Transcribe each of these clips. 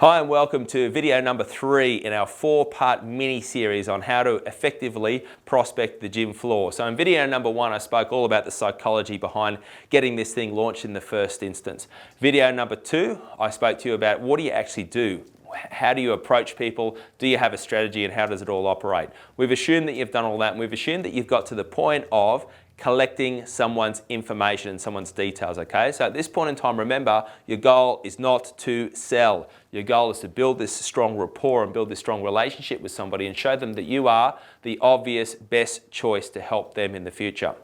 Hi and welcome to video number 3 in our 4-part mini-series on how to effectively prospect the gym floor. So in video number 1 I spoke all about the psychology behind getting this thing launched in the first instance. Video number 2 I spoke to you about what do you actually do? How do you approach people? Do you have a strategy and how does it all operate? We've assumed that you've done all that and we've assumed that you've got to the point of collecting someone's information and someone's details, okay? So at this point in time, remember, your goal is not to sell. Your goal is to build this strong rapport and build this strong relationship with somebody and show them that you are the obvious best choice to help them in the future.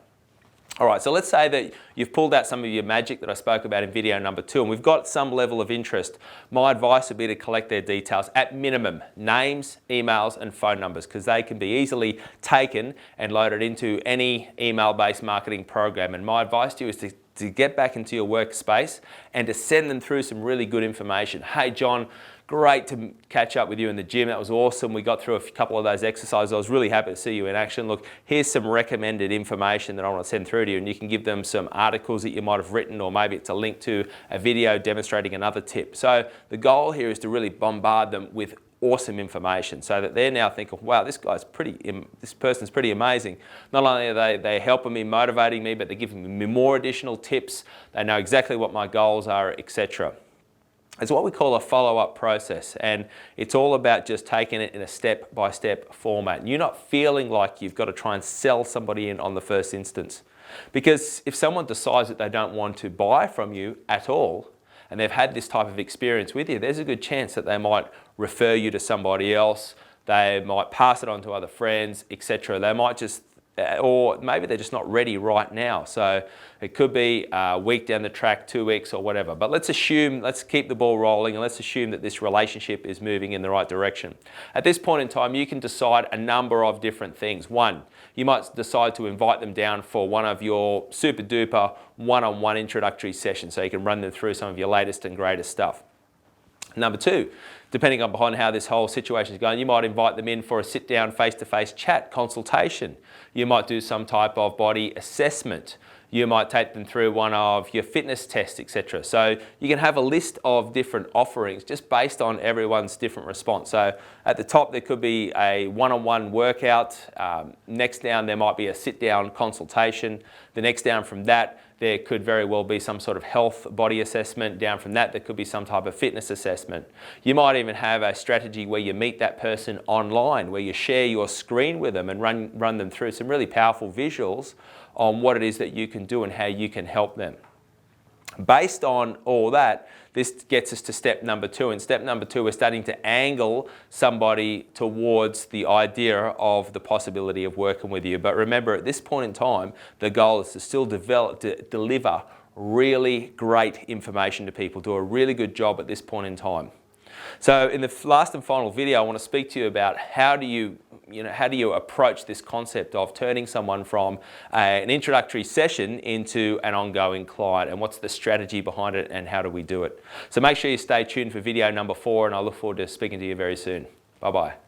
All right, so let's say that you've pulled out some of your magic that I spoke about in video number 2 and we've got some level of interest. My advice would be to collect their details at minimum, names, emails and phone numbers, because they can be easily taken and loaded into any email-based marketing program. And my advice to you is to get back into your workspace and to send them through some really good information. Hey John, great to catch up with you in the gym. That was awesome. We got through a couple of those exercises. I was really happy to see you in action. Look, here's some recommended information that I want to send through to you, and you can give them some articles that you might have written, or maybe it's a link to a video demonstrating another tip. So the goal here is to really bombard them with awesome information so that they're now thinking, wow, this person's pretty amazing. Not only are they helping me, motivating me, but they're giving me more additional tips. They know exactly what my goals are, etc. It's what we call a follow-up process, and it's all about just taking it in a step-by-step format. And you're not feeling like you've got to try and sell somebody in on the first instance. Because if someone decides that they don't want to buy from you at all, and they've had this type of experience with you, there's a good chance that they might refer you to somebody else, they might pass it on to other friends, etc. They might just, or maybe they're just not ready right now. So it could be a week down the track, 2 weeks or whatever. But let's keep the ball rolling and let's assume that this relationship is moving in the right direction. At this point in time, you can decide a number of different things. One, you might decide to invite them down for one of your super duper one-on-one introductory sessions so you can run them through some of your latest and greatest stuff. Number 2, depending on how this whole situation is going, you might invite them in for a sit-down face-to-face chat consultation. You might do some type of body assessment. You might take them through one of your fitness tests, etc. So you can have a list of different offerings just based on everyone's different response. So at the top there could be a one-on-one workout. Next down there might be a sit-down consultation. The next down from that there could very well be some sort of health body assessment. Down from that there could be some type of fitness assessment. You might even have a strategy where you meet that person online, where you share your screen with them and run them through some really powerful visuals on what it is that you can do and how you can help them. Based on all that, this gets us to step number 2. In step number 2, we're starting to angle somebody towards the idea of the possibility of working with you. But remember, at this point in time, the goal is to still deliver really great information to people, do a really good job at this point in time. So in the last and final video, I want to speak to you about how do you approach this concept of turning someone from an introductory session into an ongoing client, and what's the strategy behind it and how do we do it. So make sure you stay tuned for video number 4, and I look forward to speaking to you very soon. Bye-bye.